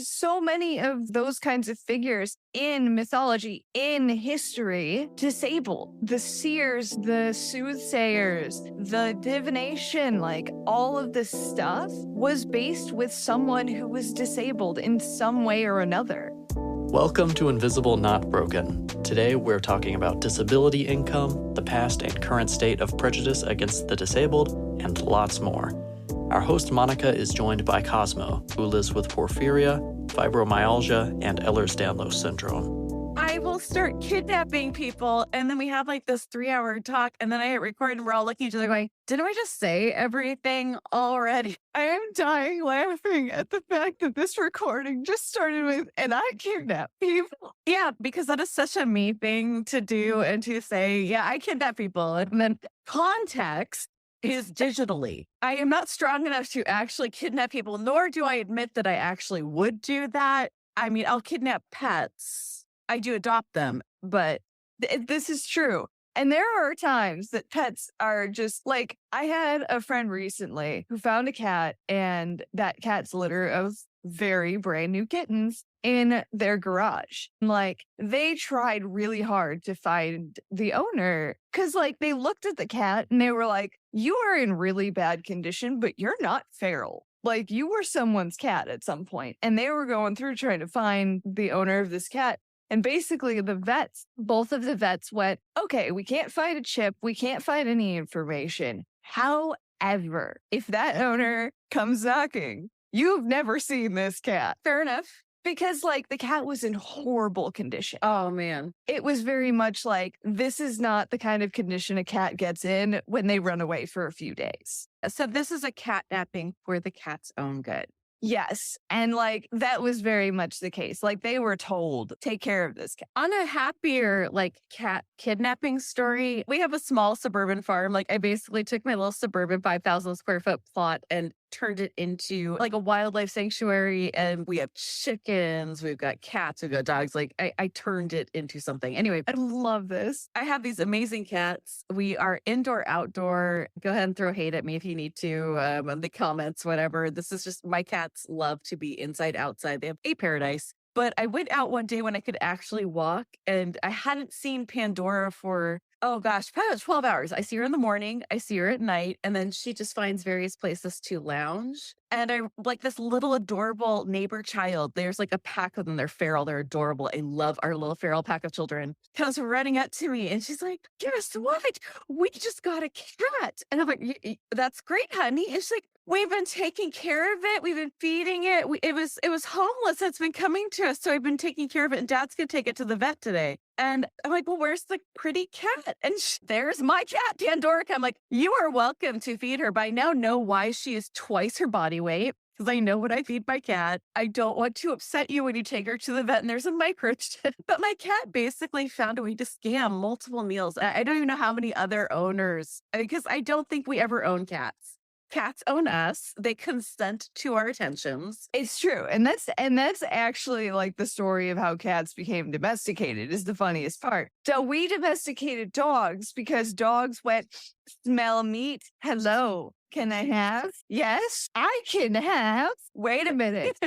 so many of those kinds of figures in mythology, in history, disabled. The seers, the soothsayers, the divination, like all of this stuff was based with someone who was disabled in some way or another. Welcome to Invisible Not Broken. Today we're talking about disability income, the past and current state of prejudice against the disabled, and lots more. Our host Monica is joined by Cosmo, who lives with porphyria, fibromyalgia, and Ehlers-Danlos syndrome. I will start kidnapping people, and then we have like this 3-hour talk, and then I hit record, and we're all looking at each other going, didn't I just say everything already? I am dying laughing at the fact that this recording just started with, and I kidnap people. Yeah, because that is such a me thing to do and to say, yeah, I kidnap people. And then context is digitally. I am not strong enough to actually kidnap people, nor do I admit that I actually would do that. I mean, I'll kidnap pets. I do adopt them, but this is true. And there are times that pets are just like, I had a friend recently who found a cat and that cat's litter of very brand new kittens in their garage. Like, they tried really hard to find the owner because, like, they looked at the cat and they were like, you are in really bad condition, but you're not feral. Like, you were someone's cat at some point. And they were going through trying to find the owner of this cat. And basically both of the vets went, okay, we can't find a chip. We can't find any information. However, if that owner comes knocking, you've never seen this cat. fair enough. Because, like, the cat was in horrible condition. Oh, man. It was very much like, this is not the kind of condition a cat gets in when they run away for a few days. So this is a catnapping for the cat's own good. Yes. And, like, that was very much the case. Like, they were told, take care of this cat. On a happier, like, cat kidnapping story, we have a small suburban farm. Like, I basically took my little suburban 5,000 square foot plot and turned it into like a wildlife sanctuary. And we have chickens, we've got cats, we've got dogs. Like, I turned it into something. Anyway, I love this. I have these amazing cats. We are indoor, outdoor. Go ahead and throw hate at me if you need to, in the comments, whatever. This is just, my cats love to be inside, outside. They have a paradise. But I went out one day when I could actually walk, and I hadn't seen Pandora for, oh gosh, probably 12 hours. I see her in the morning, I see her at night, and then she just finds various places to lounge. And I like this little adorable neighbor child. There's like a pack of them. They're feral. They're adorable. I love our little feral pack of children. Comes running up to me and she's like, guess what? We just got a cat. And I'm like, that's great, honey. And she's like, we've been taking care of it. We've been feeding it. It was homeless. It's been coming to us. So I've been taking care of it. And Dad's going to take it to the vet today. And I'm like, well, where's the pretty cat? And there's my cat, Pandora. I'm like, you are welcome to feed her. But I now know why she is twice her body weight, because I know what I feed my cat. I don't want to upset you when you take her to the vet and there's a microchip. But my cat basically found a way to scam multiple meals. I don't even know how many other owners, because I don't think we ever own cats. Cats own us. They consent to our attentions. It's true. And that's actually like the story of how cats became domesticated is the funniest part. So we domesticated dogs because dogs went, smell meat. Hello. Can I have? Yes, I can have. Wait a minute.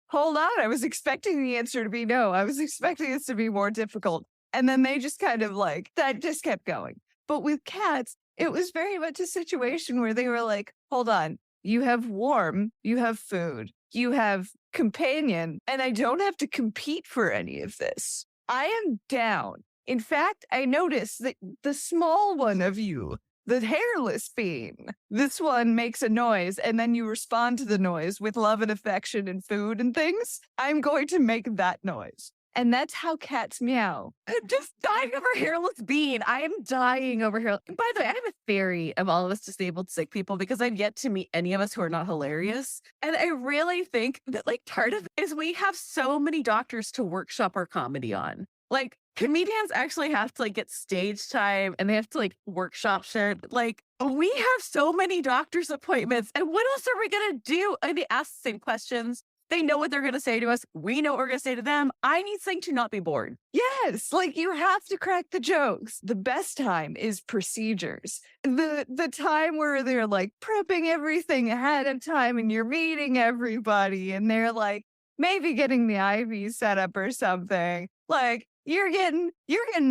Hold on. I was expecting the answer to be no. I was expecting this to be more difficult. And then they just kind of like, that just kept going. But with cats, it was very much a situation where they were like, hold on, you have warm, you have food, you have companion, and I don't have to compete for any of this. I am down. In fact, I noticed that the small one of you, the hairless being, this one makes a noise and then you respond to the noise with love and affection and food and things. I'm going to make that noise. And that's how cats meow. I'm just dying over hairless bean. I am dying over here. By the way, I'm a theory of all of us disabled sick people because I've yet to meet any of us who are not hilarious. And I really think that like part of it is we have so many doctors to workshop our comedy on. Like comedians actually have to like get stage time and they have to like workshop shit. Like we have so many doctor's appointments and what else are we going to do? And they ask the same questions. They know what they're going to say to us. We know what we're going to say to them. I need something to not be bored. Yes, like you have to crack the jokes. The best time is procedures. The time where they're like prepping everything ahead of time and you're meeting everybody and they're like maybe getting the IV set up or something. Like you're getting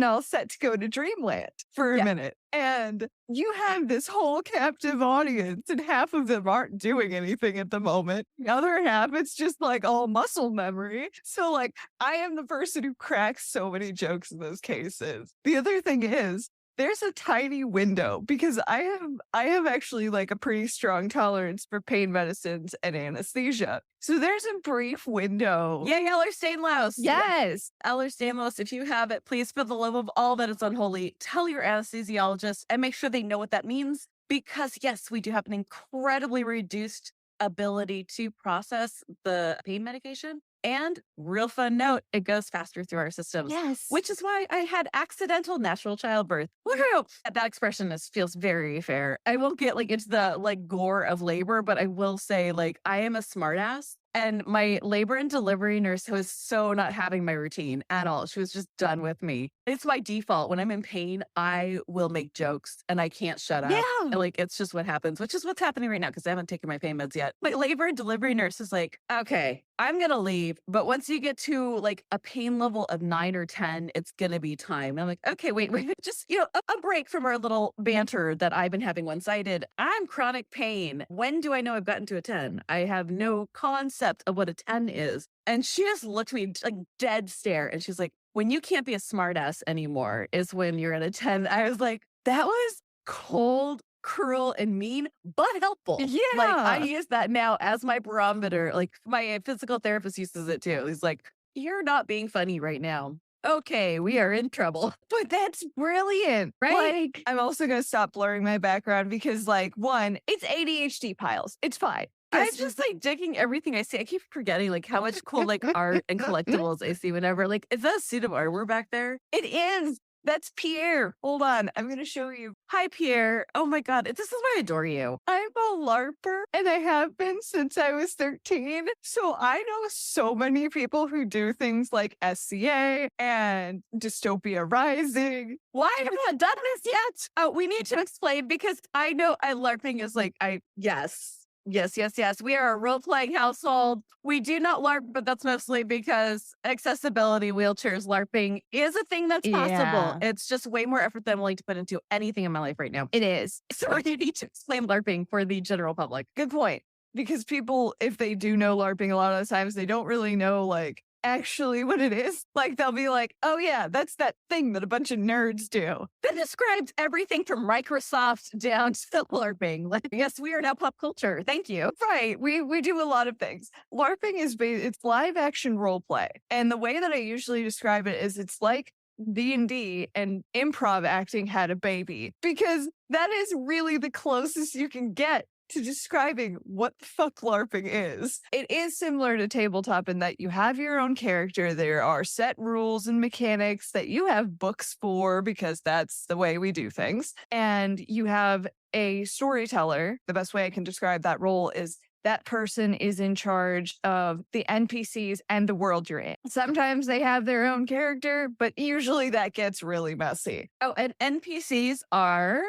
all set to go to Dreamland for a minute. And you have this whole captive audience, and half of them aren't doing anything at the moment. The other half, it's just like all muscle memory. So like I am the person who cracks so many jokes in those cases. The other thing is there's a tiny window because I have actually like a pretty strong tolerance for pain medicines and anesthesia. So there's a brief window. Yeah, Ehlers-Danlos. Yes. Ehlers-Danlos, if you have it, please, for the love of all that is unholy, tell your anesthesiologist and make sure they know what that means. Because yes, we do have an incredibly reduced ability to process the pain medication. And real fun note, it goes faster through our systems. Yes. Which is why I had accidental natural childbirth. Woohoo! That expression feels very fair. I won't get like into the like gore of labor, but I will say like I am a smartass. And my labor and delivery nurse was so not having my routine at all. She was just done with me. It's my default. When I'm in pain, I will make jokes and I can't shut up. Yeah. And, like, it's just what happens, which is what's happening right now because I haven't taken my pain meds yet. My labor and delivery nurse is like, okay, I'm going to leave. But once you get to like a pain level of 9 or 10, it's going to be time. And I'm like, okay, wait, just, a break from our little banter that I've been having one-sided. I'm chronic pain. When do I know I've gotten to a 10? I have no concept of what a 10 is. And she just looked at me like dead stare. And she's like, when you can't be a smartass anymore is when you're at a 10. I was like, that was cold, cruel, and mean, but helpful. Yeah. Like I use that now as my barometer. Like my physical therapist uses it too. He's like, you're not being funny right now. Okay, we are in trouble. But that's brilliant, right? Like, I'm also going to stop blurring my background because, like, one, it's ADHD piles. It's fine. I'm just like digging everything I see. I keep forgetting like how much cool like art and collectibles I see whenever. Like, is that a suit of armor back there? It is. That's Pierre. Hold on. I'm going to show you. Hi, Pierre. Oh my God. This is why I adore you. I'm a LARPer and I have been since I was 13. So I know so many people who do things like SCA and Dystopia Rising. Why have I not done this yet? Oh, we need to explain because I know LARPing is like, yes. We are a role-playing household. We do not LARP, but that's mostly because accessibility, wheelchairs, LARPing is a thing that's possible. It's just way more effort than I'm willing to put into anything in my life right now. It is. So you need to explain LARPing for the general public. Good point. Because people, if they do know LARPing, a lot of the times they don't really know like actually what it is. Like they'll be like, oh yeah, that's that thing that a bunch of nerds do. That describes everything from Microsoft down to LARPing. Like, yes, we are now pop culture. Thank you. Right. We do a lot of things. LARPing is it's live action role play. And the way that I usually describe it is it's like D&D and improv acting had a baby, because that is really the closest you can get to describing what the fuck LARPing is. It is similar to tabletop in that you have your own character. There are set rules and mechanics that you have books for because that's the way we do things. And you have a storyteller. The best way I can describe that role is that person is in charge of the NPCs and the world you're in. Sometimes they have their own character, but usually that gets really messy. Oh, and NPCs are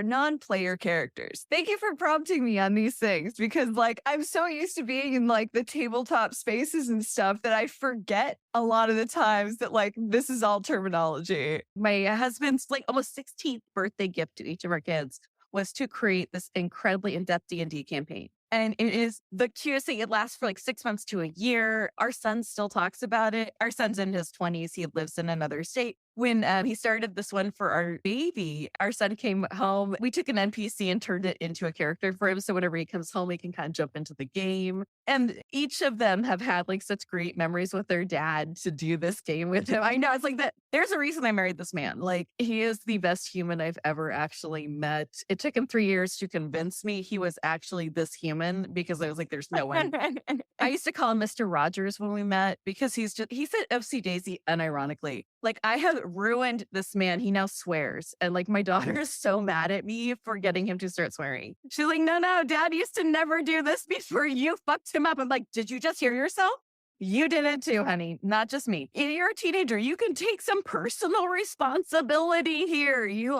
non-player characters. Thank you for prompting me on these things because like I'm so used to being in like the tabletop spaces and stuff that I forget a lot of the times that like this is all terminology. My husband's like almost 16th birthday gift to each of our kids was to create this incredibly in-depth D&D campaign. And it is the cutest thing. It lasts for like 6 months to a year. Our son still talks about it. Our son's in his 20s. He lives in another state. When he started this one for our baby, our son came home. We took an NPC and turned it into a character for him. So whenever he comes home, he can kind of jump into the game. And each of them have had like such great memories with their dad to do this game with him. I know it's like that. There's a reason I married this man. Like he is the best human I've ever actually met. It took him 3 years to convince me he was actually this human because I was like, there's no one. I used to call him Mr. Rogers when we met because he said OC Daisy unironically. Like, I have ruined this man. He now swears. And like, my daughter is so mad at me for getting him to start swearing. She's like, no, dad used to never do this before you fucked him up. I'm like, did you just hear yourself? You did it too, honey, not just me. You're a teenager. You can take some personal responsibility here. You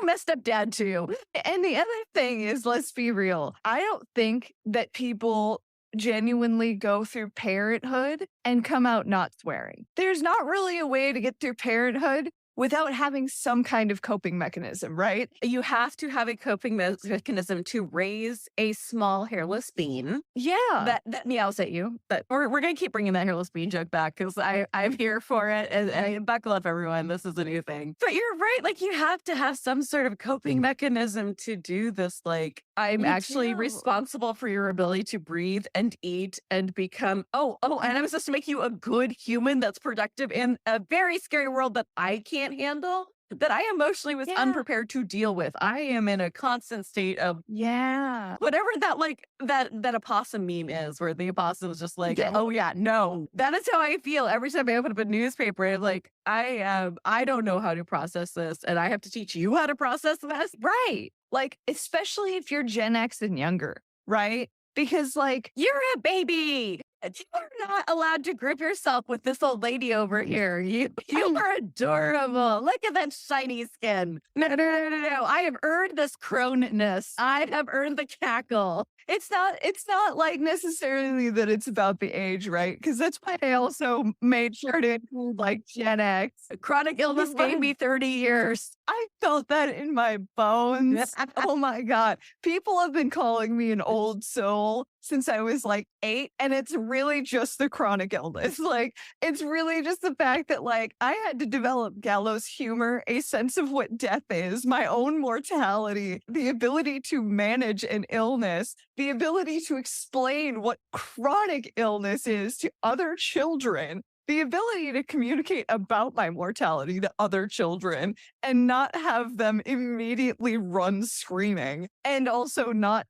messed up, dad, too. And the other thing is, let's be real. I don't think that people genuinely go through parenthood and come out not swearing. There's not really a way to get through parenthood without having some kind of coping mechanism, right? You have to have a coping mechanism to raise a small hairless bean. Yeah. That meows at you. But we're going to keep bringing that hairless bean joke back because I'm here for it. And buckle up, everyone. This is a new thing. But you're right. Like, you have to have some sort of coping mechanism to do this. Like, I'm actually responsible for your ability to breathe and eat and become, and I'm supposed to make you a good human that's productive in a very scary world that I can't handle, that I emotionally was unprepared to deal with. I am in a constant state of whatever that opossum meme is, where the opossum is just like, no. That is how I feel every time I open up a newspaper. I'm like, I don't know how to process this, and I have to teach you how to process this. Right. Like, especially if you're Gen X and younger, right? Because like, you're a baby. You are not allowed to grip yourself with this old lady over here. You are adorable. Look at that shiny skin. No. I have earned this crone-ness. I have earned the cackle. It's not like necessarily that it's about the age, right? Because that's why I also made sure to include like Gen X. Chronic illness gave me 30 years. I felt that in my bones. Oh my God. People have been calling me an old soul since I was like 8. And it's really just the chronic illness. Like, it's really just the fact that like I had to develop gallows humor, a sense of what death is, my own mortality, the ability to manage an illness, the ability to explain what chronic illness is to other children, the ability to communicate about my mortality to other children and not have them immediately run screaming, and also not,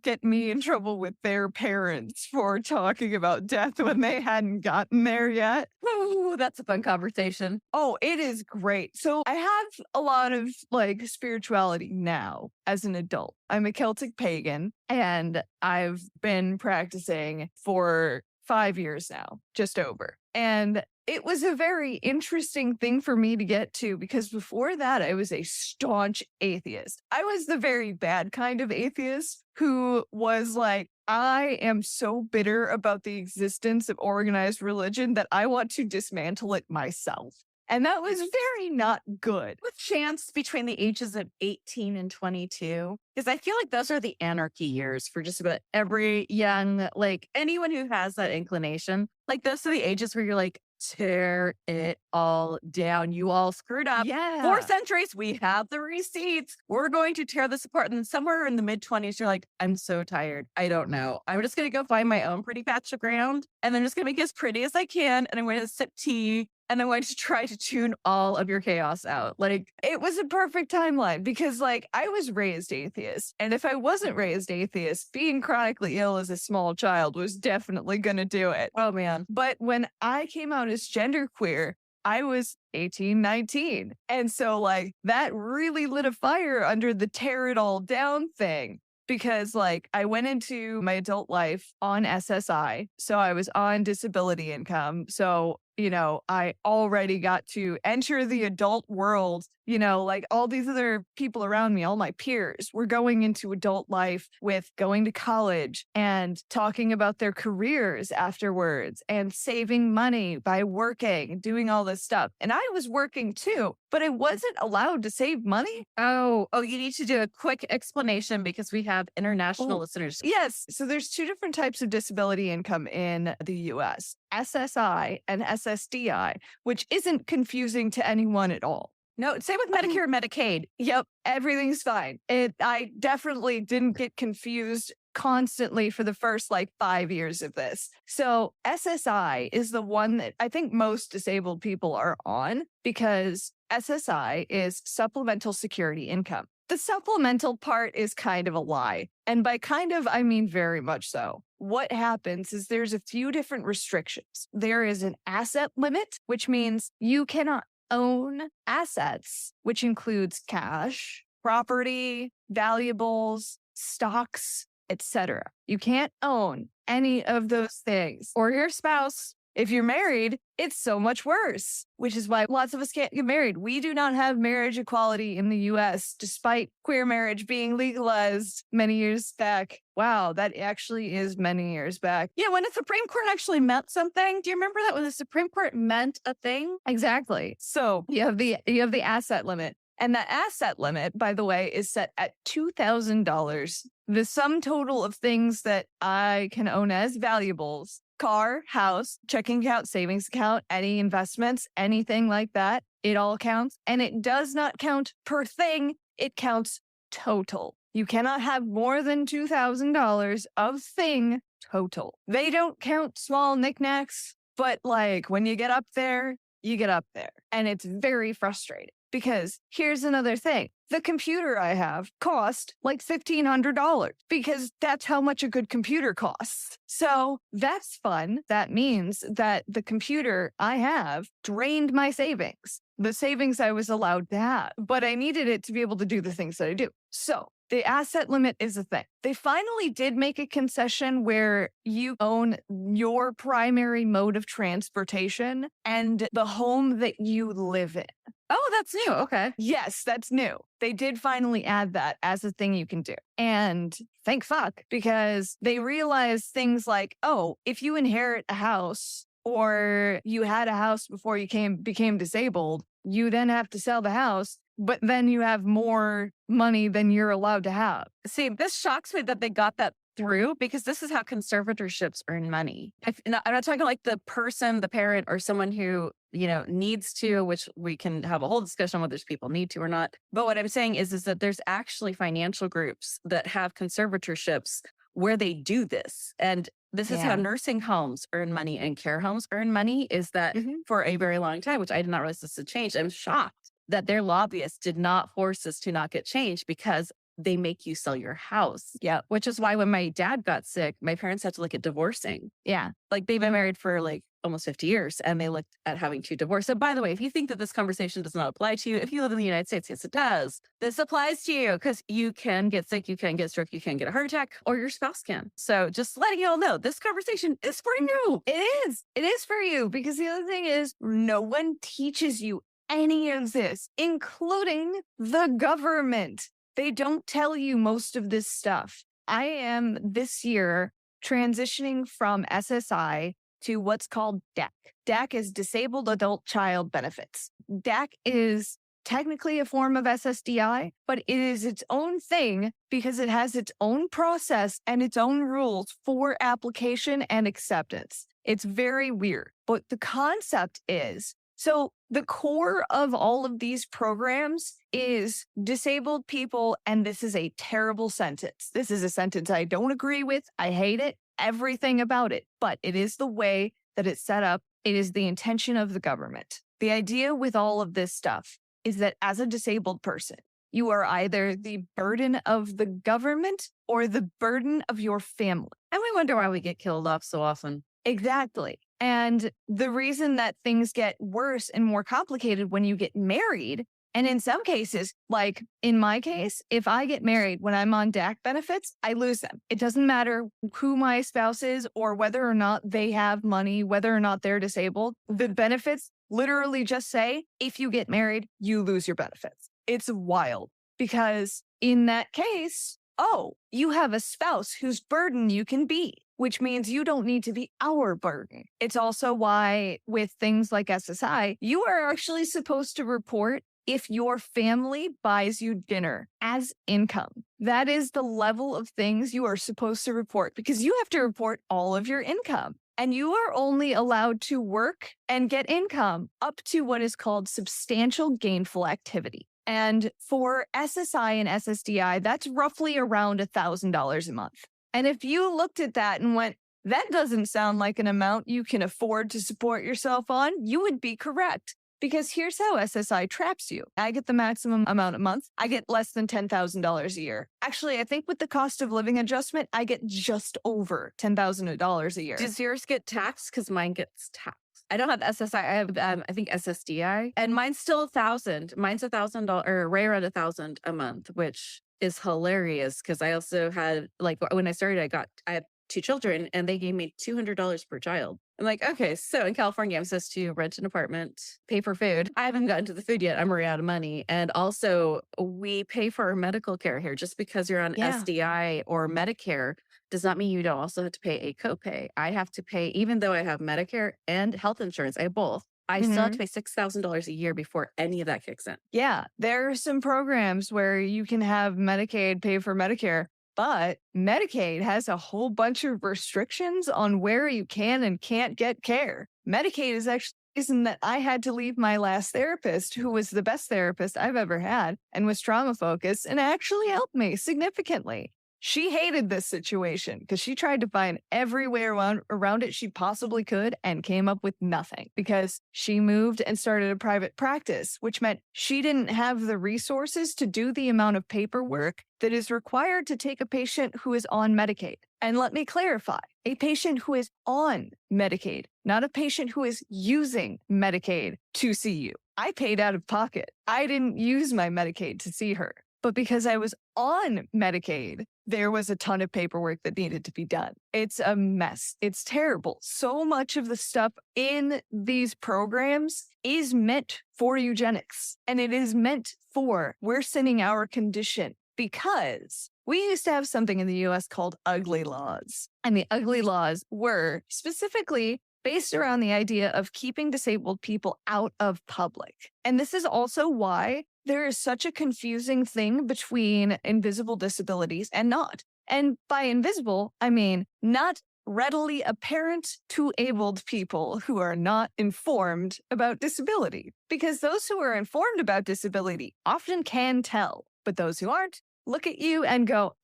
get me in trouble with their parents for talking about death when they hadn't gotten there yet. Ooh, that's a fun conversation. Oh, it is great. So I have a lot of like spirituality now as an adult. I'm a Celtic pagan and I've been practicing for 5 years now, just over. And it was a very interesting thing for me to get to because before that, I was a staunch atheist. I was the very bad kind of atheist who was like, I am so bitter about the existence of organized religion that I want to dismantle it myself. And that was very not good. With chance between the ages of 18 and 22, because I feel like those are the anarchy years for just about every young, like anyone who has that inclination. Like, those are the ages where you're like, tear it all down. You all screwed up. Yeah. 4 centuries. We have the receipts. We're going to tear this apart. And somewhere in the mid-20s, you're like, I'm so tired. I don't know. I'm just going to go find my own pretty patch of ground. And I'm just going to make it as pretty as I can. And I'm going to sip tea. And I'm going to try to tune all of your chaos out. Like, it was a perfect timeline because, like, I was raised atheist. And if I wasn't raised atheist, being chronically ill as a small child was definitely going to do it. Oh, man. But when I came out as genderqueer, I was 18, 19. And so, like, that really lit a fire under the tear it all down thing. Because, like, I went into my adult life on SSI. So I was on disability income. So, I already got to enter the adult world. Like all these other people around me, all my peers were going into adult life with going to college and talking about their careers afterwards and saving money by working, doing all this stuff. And I was working too, but I wasn't allowed to save money. Oh, you need to do a quick explanation because we have international listeners. Yes. So there's 2 different types of disability income in the US, SSI and SSDI, which isn't confusing to anyone at all. No, same with Medicare and Medicaid. Yep, everything's fine. I definitely didn't get confused constantly for the first 5 years of this. So SSI is the one that I think most disabled people are on because SSI is supplemental security income. The supplemental part is kind of a lie. And by kind of, I mean very much so. What happens is there's a few different restrictions. There is an asset limit, which means you cannot own assets, which includes cash, property, valuables, stocks, etc. You can't own any of those things. Or your spouse. If you're married, it's so much worse, which is why lots of us can't get married. We do not have marriage equality in the US, despite queer marriage being legalized many years back. Wow, that actually is many years back. Yeah, when the Supreme Court actually meant something. Do you remember that when the Supreme Court meant a thing? Exactly. So you have the asset limit. And that asset limit, by the way, is set at $2,000. The sum total of things that I can own as valuables, car, house, checking account, savings account, any investments, anything like that, it all counts. And it does not count per thing. It counts total. You cannot have more than $2,000 of thing total. They don't count small knickknacks, but like when you get up there, you get up there. And it's very frustrating. Because here's another thing. The computer I have cost like $1,500 because that's how much a good computer costs. So that's fun. That means that the computer I have drained my savings, the savings I was allowed to have, but I needed it to be able to do the things that I do. So the asset limit is a thing. They finally did make a concession where you own your primary mode of transportation and the home that you live in. Oh, that's new. Okay. Yes, that's new. They did finally add that as a thing you can do. And thank fuck, because they realized things like, oh, if you inherit a house or you had a house before you became disabled, you then have to sell the house, but then you have more money than you're allowed to have. See, this shocks me that they got that through because this is how conservatorships earn money. I'm not talking like the person, the parent, or someone who, needs to, which we can have a whole discussion on whether people need to or not. But what I'm saying is that there's actually financial groups that have conservatorships where they do this. And this is how nursing homes earn money and care homes earn money, is that for a very long time, which I did not realize this had changed. I'm shocked that their lobbyists did not force this to not get changed because they make you sell your house. Yeah. Which is why when my dad got sick, my parents had to look at divorcing. Yeah. Like they've been married for like almost 50 years and they looked at having to divorce. So by the way, if you think that this conversation does not apply to you, if you live in the United States, yes, it does. This applies to you because you can get sick, you can get stroke, you can get a heart attack, or your spouse can. So just letting you all know, this conversation is for you. It is. It is for you because the other thing is no one teaches you any of this, including the government. They don't tell you most of this stuff. I am this year transitioning from SSI to what's called DAC. DAC is Disabled Adult Child Benefits. DAC is technically a form of SSDI, but it is its own thing because it has its own process and its own rules for application and acceptance. It's very weird, but the concept is, so the core of all of these programs is disabled people, and this is a terrible sentence. This is a sentence I don't agree with. I hate it, everything about it, but it is the way that it's set up. It is the intention of the government. The idea with all of this stuff is that as a disabled person, you are either the burden of the government or the burden of your family. And we wonder why we get killed off so often. Exactly. And the reason that things get worse and more complicated when you get married, and in some cases, like in my case, if I get married when I'm on DAC benefits, I lose them. It doesn't matter who my spouse is or whether or not they have money, whether or not they're disabled. The benefits literally just say, if you get married, you lose your benefits. It's wild because in that case, oh, you have a spouse whose burden you can be, which means you don't need to be our burden. It's also why with things like SSI, you are actually supposed to report if your family buys you dinner as income. That is the level of things you are supposed to report because you have to report all of your income. And you are only allowed to work and get income up to what is called substantial gainful activity. And for SSI and SSDI, that's roughly around $1,000 a month. And if you looked at that and went, that doesn't sound like an amount you can afford to support yourself on, you would be correct. Because here's how SSI traps you. I get the maximum amount a month. I get less than $10,000 a year. Actually, I think with the cost of living adjustment, I get just over $10,000 a year. Does yours get taxed? Because mine gets taxed. I don't have SSI. I have, I think SSDI, and mine's still $1,000. Mine's $1,000 or right around $1,000 a month, which is hilarious. Because I also had, like, when I started, I had 2 children, and they gave me $200 per child. I'm like, okay, so in California, I'm supposed to rent an apartment, pay for food. I haven't gotten to the food yet. I'm already out of money. And also, we pay for our medical care here. Just because you're on SDI or Medicare does not mean you don't also have to pay a copay. I have to pay, even though I have Medicare and health insurance, I have both. I still have to pay $6,000 a year before any of that kicks in. Yeah, there are some programs where you can have Medicaid pay for Medicare, but Medicaid has a whole bunch of restrictions on where you can and can't get care. Medicaid is actually the reason that I had to leave my last therapist, who was the best therapist I've ever had and was trauma focused and actually helped me significantly. She hated this situation because she tried to find every way around it she possibly could and came up with nothing because she moved and started a private practice, which meant she didn't have the resources to do the amount of paperwork that is required to take a patient who is on Medicaid. And let me clarify, a patient who is on Medicaid, not a patient who is using Medicaid to see you. I paid out of pocket. I didn't use my Medicaid to see her. But because I was on Medicaid, there was a ton of paperwork that needed to be done. It's a mess. It's terrible. So much of the stuff in these programs is meant for eugenics, and it is meant for worsening our condition because we used to have something in the US called ugly laws. And the ugly laws were specifically based around the idea of keeping disabled people out of public. And this is also why there is such a confusing thing between invisible disabilities and not. And by invisible, I mean not readily apparent to abled people who are not informed about disability. Because those who are informed about disability often can tell, but those who aren't look at you and go,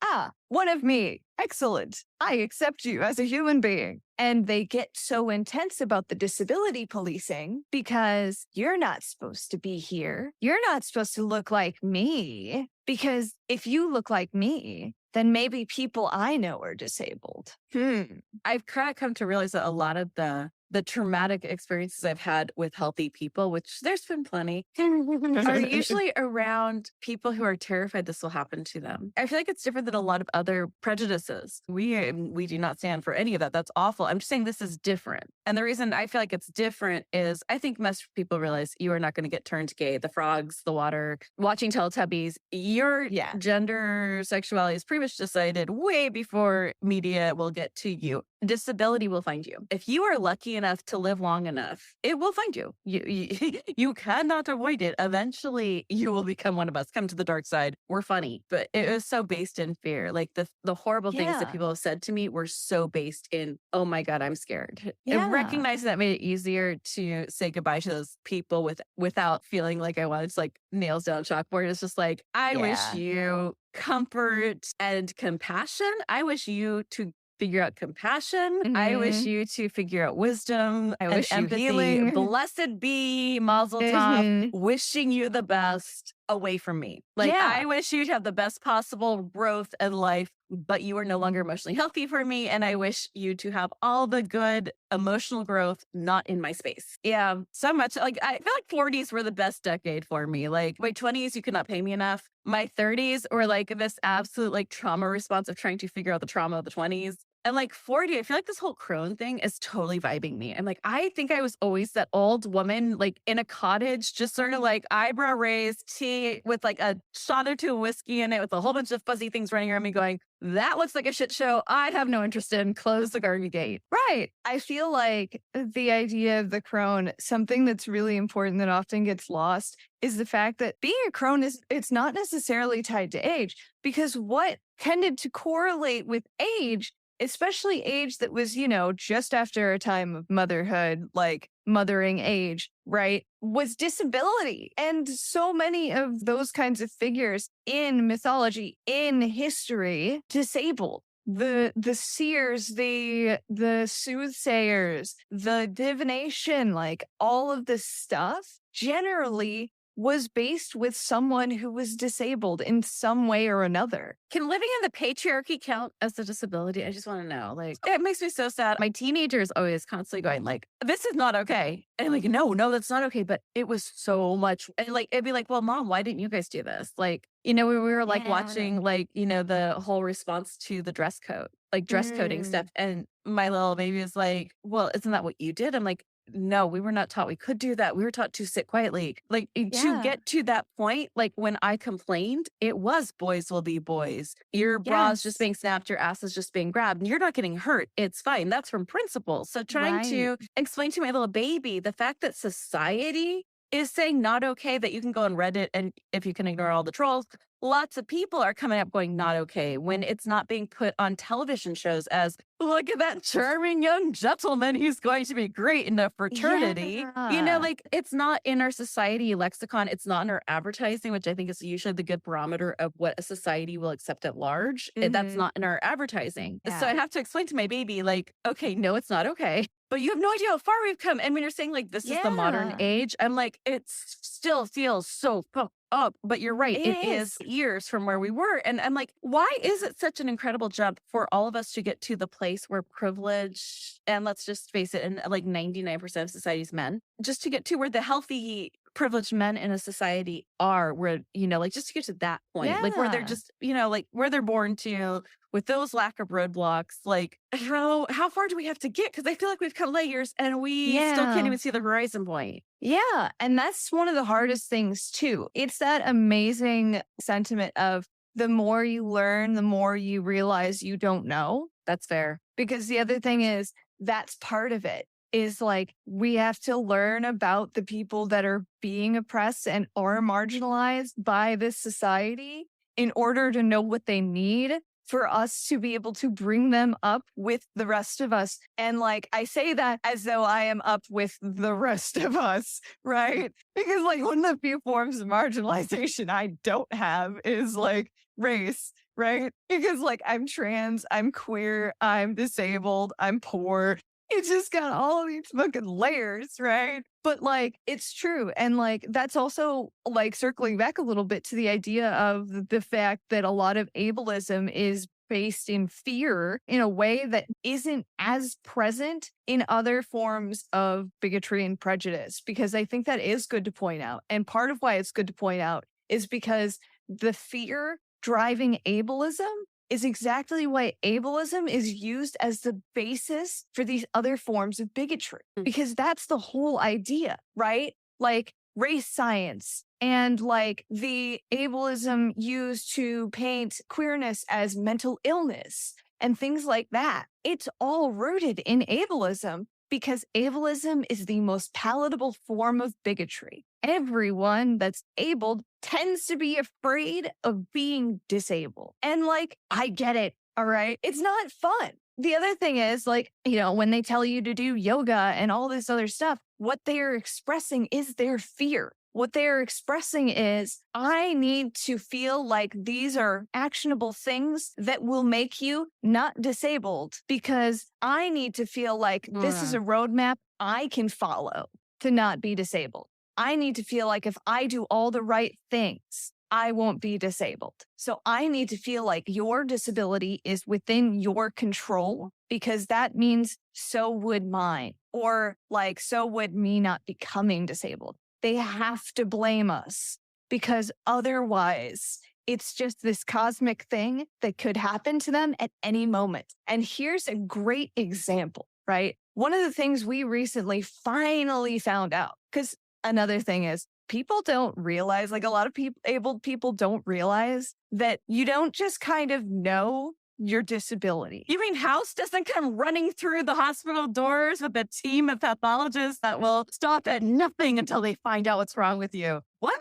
one of me. Excellent. I accept you as a human being. And they get so intense about the disability policing because you're not supposed to be here. You're not supposed to look like me because if you look like me, then maybe people I know are disabled. I've kind of come to realize that a lot of the traumatic experiences I've had with healthy people, which there's been plenty, are usually around people who are terrified this will happen to them. I feel like it's different than a lot of other prejudices. We do not stand for any of that. That's awful. I'm just saying this is different. And the reason I feel like it's different is I think most people realize you are not going to get turned gay. The frogs, the water, watching Teletubbies, your gender, sexuality is pretty much decided way before media will get to you. Disability will find you. If you are lucky enough to live long enough, it will find you. You cannot avoid it. Eventually, you will become one of us. Come to the dark side. We're funny, but it was so based in fear. Like the horrible things that people have said to me were so based in, oh my God, I'm scared. And recognizing that made it easier to say goodbye to those people without feeling like I wanted to like nails down a chalkboard. It's just like, I wish you comfort and compassion. I wish you to figure out compassion. I wish you to figure out wisdom. I wish you healing. Blessed be Mazel Tov, wishing you the best away from me. Like, I wish you'd have the best possible growth and life, but you are no longer emotionally healthy for me. And I wish you to have all the good emotional growth, not in my space. Yeah, so much. Like, I feel like 40s were the best decade for me. Like, my 20s, you could not pay me enough. My 30s were like this absolute like trauma response of trying to figure out the trauma of the 20s. And like 40, I feel like this whole crone thing is totally vibing me. I'm like, I think I was always that old woman, like in a cottage, just sort of like eyebrow raised, tea with like a shot or two of whiskey in it with a whole bunch of fuzzy things running around me going, that looks like a shit show I'd have no interest in. Close the garden gate. Right. I feel like the idea of the crone, something that's really important that often gets lost is the fact that being a crone it's not necessarily tied to age, because what tended to correlate with age, especially age that was, just after a time of motherhood, like mothering age, right, was disability. And so many of those kinds of figures in mythology, in history, disabled. the seers, the soothsayers, the divination, like all of this stuff generally was based with someone who was disabled in some way or another. Can living in the patriarchy count as a disability? I just want to know. Like, it makes me so sad. My teenager is always constantly going like, this is not okay. And I'm like, no, that's not okay. But it was so much. And like, it'd be like, well, mom, why didn't you guys do this? Like, we were like watching like, the whole response to the dress code, like dress coding stuff. And my little baby is like, well, isn't that what you did? I'm like, no, we were not taught we could do that. We were taught to sit quietly. Like to get to that point, like when I complained, it was boys will be boys. Your bra's just being snapped, your ass is just being grabbed, and you're not getting hurt. It's fine. That's from principles. So trying to explain to my little baby the fact that society is saying not okay, that you can go on Reddit and if you can ignore all the trolls, lots of people are coming up going not okay when it's not being put on television shows as look at that charming young gentleman. He's going to be great in a fraternity. Like it's not in our society lexicon. It's not in our advertising, which I think is usually the good barometer of what a society will accept at large. That's not in our advertising. So I have to explain to my baby, like, okay, no, it's not okay. But you have no idea how far we've come. And when you're saying like, this is the modern age, I'm like, it still feels so fucked up. But you're right. It is years from where we were. And I'm like, why is it such an incredible jump for all of us to get to the place where privilege, and let's just face it, and like 99% of society's men, just to get to where the healthy privileged men in a society are, where, like just to get to that point, like where they're just, like where they're born to, with those lack of roadblocks, like how far do we have to get? Because I feel like we've come layers and we still can't even see the horizon point. Yeah. And that's one of the hardest things too. It's that amazing sentiment of the more you learn, the more you realize you don't know. That's fair. Because the other thing is, that's part of it. Is like, we have to learn about the people that are being oppressed and are marginalized by this society in order to know what they need for us to be able to bring them up with the rest of us. And like, I say that as though I am up with the rest of us, right? Because like one of the few forms of marginalization I don't have is like race, right? Because like I'm trans, I'm queer, I'm disabled, I'm poor. It's just got all of these fucking layers, right? But like, it's true. And like, that's also like circling back a little bit to the idea of the fact that a lot of ableism is based in fear in a way that isn't as present in other forms of bigotry and prejudice. Because I think that is good to point out. And part of why it's good to point out is because the fear driving ableism is exactly why ableism is used as the basis for these other forms of bigotry. Because that's the whole idea, right? Like race science and like the ableism used to paint queerness as mental illness and things like that. It's all rooted in ableism because ableism is the most palatable form of bigotry. Everyone that's abled tends to be afraid of being disabled. And like, I get it. All right. It's not fun. The other thing is like, when they tell you to do yoga and all this other stuff, what they're expressing is their fear. What they're expressing is, I need to feel like these are actionable things that will make you not disabled because I need to feel like this is a roadmap I can follow to not be disabled. I need to feel like if I do all the right things, I won't be disabled. So I need to feel like your disability is within your control because that means so would mine, or like so would me not becoming disabled. They have to blame us because otherwise it's just this cosmic thing that could happen to them at any moment. And here's a great example, right? One of the things we recently finally found out, because another thing is people don't realize, like a lot of people, abled people don't realize that you don't just kind of know your disability. You mean House doesn't come running through the hospital doors with a team of pathologists that will stop at nothing until they find out what's wrong with you? What?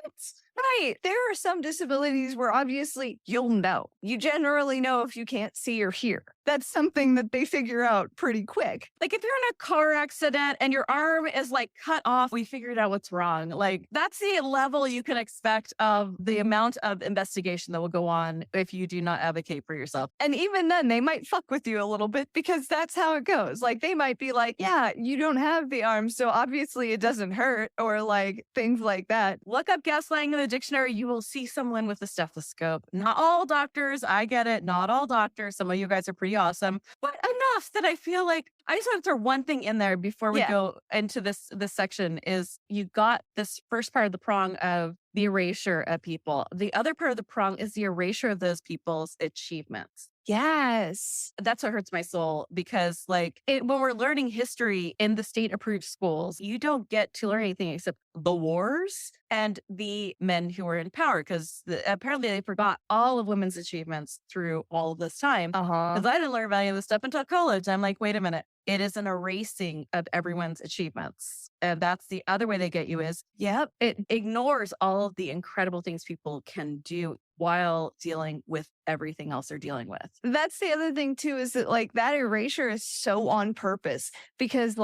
Right. There are some disabilities where obviously you'll know. You generally know if you can't see or hear. that's something that they figure out pretty quick. Like if you're in a car accident and your arm is like cut off, we figured out what's wrong. Like that's the level you can expect of the amount of investigation that will go on if you do not advocate for yourself. And even then, they might fuck with you a little bit because that's how it goes. Like they might be like, yeah, you don't have the arm, so obviously it doesn't hurt, or like things like that. Look up gaslighting in the dictionary. You will see someone with a stethoscope. Not all doctors. I get it. Not all doctors. Some of you guys are pretty awesome, but enough that I feel like I just want to throw one thing in there before we go into this section is you got this first part of the prong of the erasure of people. The other part of the prong is the erasure of those people's achievements. Yes. That's what hurts my soul because when we're learning history in the state approved schools, you don't get to learn anything except the wars and the men who were in power because apparently they forgot all of women's achievements through all of this time. Because I didn't learn about any of this stuff until college. I'm like, wait a minute. It is an erasing of everyone's achievements. And that's the other way they get you is, it ignores all of the incredible things people can do while dealing with everything else they're dealing with. That's the other thing too, is that like that erasure is so on purpose because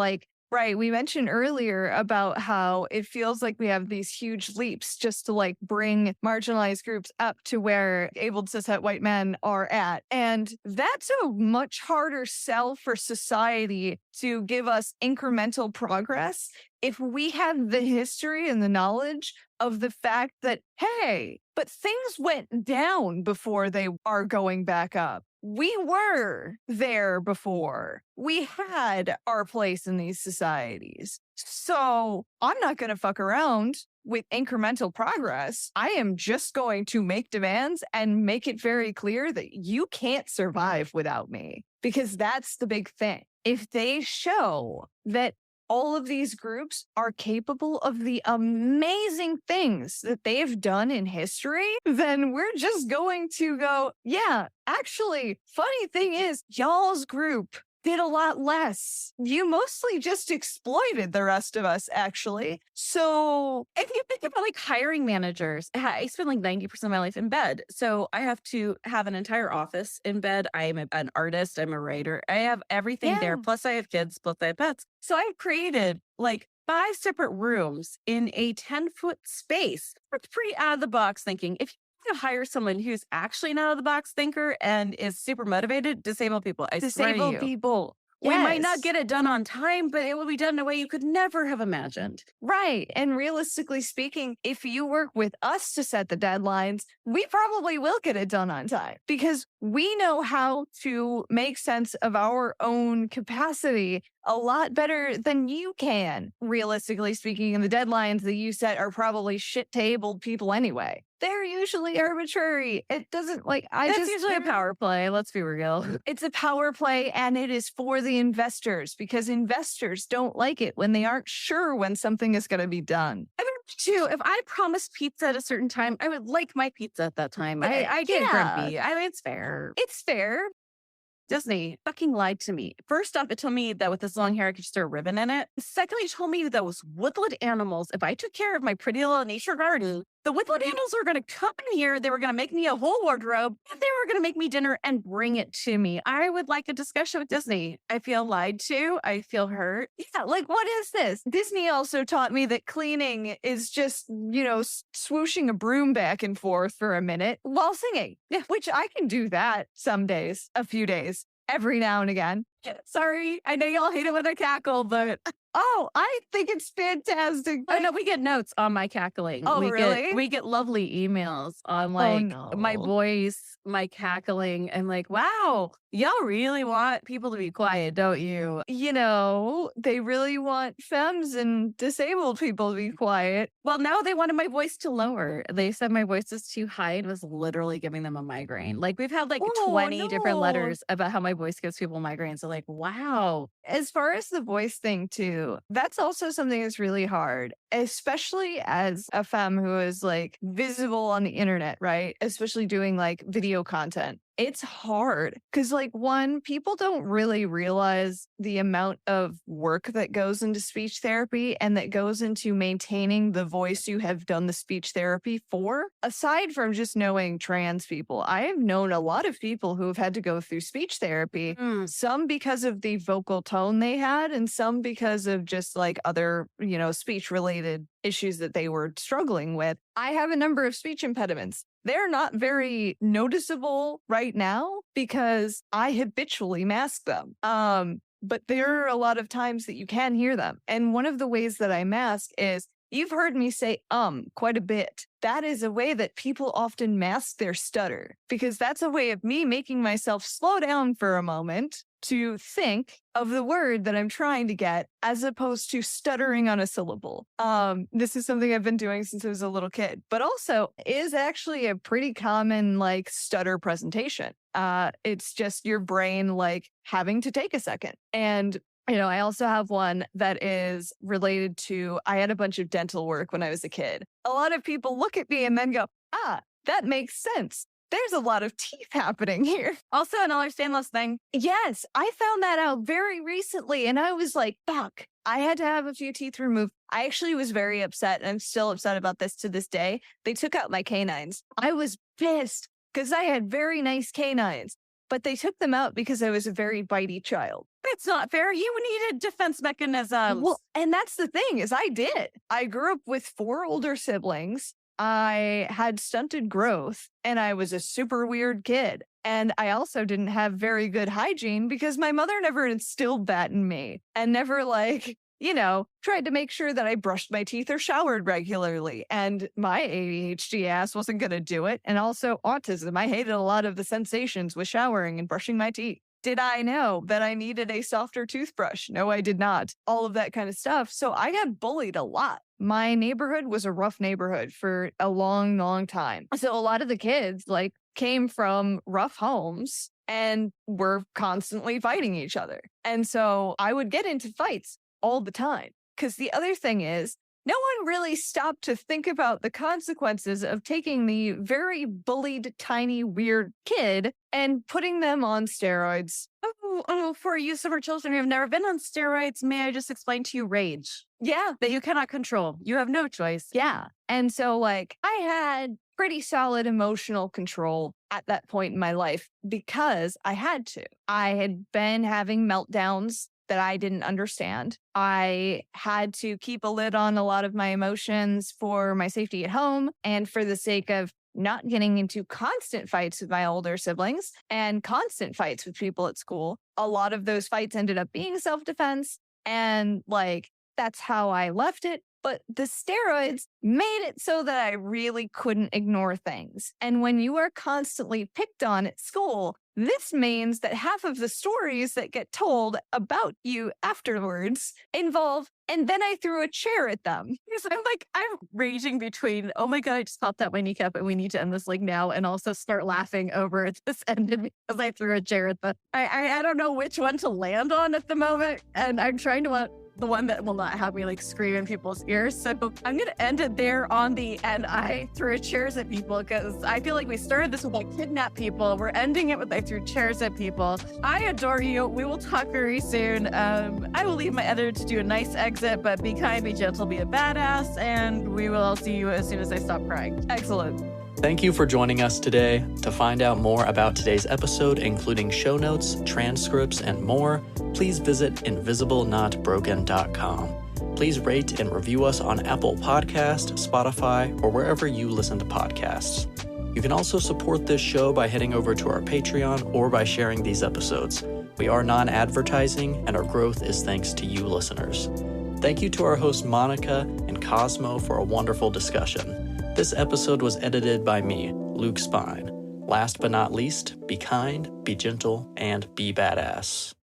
right, we mentioned earlier about how it feels like we have these huge leaps just to like bring marginalized groups up to where able cishet white men are at. And that's a much harder sell for society to give us incremental progress if we have the history and the knowledge of the fact that, hey, but things went down before they are going back up. We were there before. We had our place in these societies. So I'm not going to fuck around with incremental progress. I am just going to make demands and make it very clear that you can't survive without me, because that's the big thing. If they show that all of these groups are capable of the amazing things that they've done in history, then we're just going to go, yeah, actually, funny thing is, y'all's group did a lot less. You mostly just exploited the rest of us, actually. So if you think about like hiring managers, I spend like 90% of my life in bed. So I have to have an entire office in bed. I'm an artist. I'm a writer. I have everything there. Plus I have kids, plus I have pets. So I've created like 5 separate rooms in a 10-foot space. It's pretty out of the box thinking. If you hire someone who's actually an out of the box thinker and is super motivated, disabled people. Disabled people. We might not get it done on time, but it will be done in a way you could never have imagined. Right. And realistically speaking, if you work with us to set the deadlines, we probably will get it done on time because we know how to make sense of our own capacity a lot better than you can. Realistically speaking, and the deadlines that you set are probably shit-tabled people anyway. They're usually arbitrary. It doesn't That's usually a power play. Let's be real. It's a power play and it is for the investors because investors don't like it when they aren't sure when something is going to be done. I mean, too, if I promised pizza at a certain time, I would like my pizza at that time. I get grumpy. I mean, it's fair. It's fair. Disney fucking lied to me. First off, it told me that with this long hair, I could just throw a ribbon in it. Secondly, it told me that those woodland animals, if I took care of my pretty little nature garden, the woodland animals were going to come in here. They were going to make me a whole wardrobe. And they were going to make me dinner and bring it to me. I would like a discussion with Disney. I feel lied to. I feel hurt. Yeah, what is this? Disney also taught me that cleaning is just, swooshing a broom back and forth for a minute while singing. Yeah, which I can do that some days, a few days, every now and again. Sorry, I know y'all hate it when I cackle, but oh, I think it's fantastic. Oh no, we get notes on my cackling. Oh, really? We get lovely emails on my voice, my cackling, and wow, y'all really want people to be quiet, don't you? They really want femmes and disabled people to be quiet. Well, now they wanted my voice to lower. They said my voice is too high and was literally giving them a migraine. We've had 20 different letters about how my voice gives people migraines. So wow. As far as the voice thing too, that's also something that's really hard, especially as a femme who is visible on the internet, right? Especially doing video content. it's hard because, like, one, people don't really realize the amount of work that goes into speech therapy and that goes into maintaining the voice you have done the speech therapy for. Aside from just knowing trans people, I have known a lot of people who have had to go through speech therapy, some because of the vocal tone they had, and some because of just like other, speech related issues that they were struggling with. I have a number of speech impediments. They're not very noticeable right now because I habitually mask them. But there are a lot of times that you can hear them. And one of the ways that I mask is, you've heard me say quite a bit. That is a way that people often mask their stutter, because that's a way of me making myself slow down for a moment to think of the word that I'm trying to get, as opposed to stuttering on a syllable. This is something I've been doing since I was a little kid, but also is actually a pretty common like stutter presentation. It's just your brain like having to take a second. And I also have one that is related to, I had a bunch of dental work when I was a kid. A lot of people look at me and then go, that makes sense. There's a lot of teeth happening here. Also, another stainless thing. Yes, I found that out very recently, and I was like, fuck. I had to have a few teeth removed. I actually was very upset, and I'm still upset about this to this day. They took out my canines. I was pissed because I had very nice canines, but they took them out because I was a very bitey child. It's not fair. You needed defense mechanisms. Well, and that's the thing, is I did. I grew up with 4 older siblings. I had stunted growth, and I was a super weird kid. And I also didn't have very good hygiene because my mother never instilled that in me, and never tried to make sure that I brushed my teeth or showered regularly. And my ADHD ass wasn't going to do it. And also autism. I hated a lot of the sensations with showering and brushing my teeth. Did I know that I needed a softer toothbrush? No, I did not. All of that kind of stuff. So I got bullied a lot. My neighborhood was a rough neighborhood for a long, long time. So a lot of the kids came from rough homes and were constantly fighting each other. And so I would get into fights all the time. Because the other thing is, no one really stopped to think about the consequences of taking the very bullied, tiny, weird kid and putting them on steroids. Oh, for you summer children who have never been on steroids, may I just explain to you rage? Yeah. That you cannot control. You have no choice. Yeah. And so I had pretty solid emotional control at that point in my life because I had to. I had been having meltdowns that I didn't understand. I had to keep a lid on a lot of my emotions for my safety at home and for the sake of not getting into constant fights with my older siblings and constant fights with people at school. A lot of those fights ended up being self-defense, and that's how I left it. But the steroids made it so that I really couldn't ignore things. And when you are constantly picked on at school, this means that half of the stories that get told about you afterwards involve, and then I threw a chair at them. Because I'm raging between, oh my God, I just popped out my kneecap and we need to end this now, and also start laughing over this ended because I threw a chair at them. I don't know which one to land on at the moment, and I'm trying to want the one that will not have me scream in people's ears. So I'm going to end it there on the and I threw chairs at people, because I feel like we started this with kidnap people. We're ending it with I threw chairs at people. I adore you. We will talk very soon. I will leave my editor to do a nice exit, but be kind, be gentle, be a badass, and we will see you as soon as I stop crying. Excellent. Thank you for joining us today. To find out more about today's episode, including show notes, transcripts, and more, please visit invisiblenotbroken.com. Please rate and review us on Apple Podcast, Spotify, or wherever you listen to podcasts. You can also support this show by heading over to our Patreon or by sharing these episodes. We are non-advertising, and our growth is thanks to you listeners. Thank you to our hosts Monica and Cosmo for a wonderful discussion. This episode was edited by me, Luke Spine. Last but not least, be kind, be gentle, and be badass.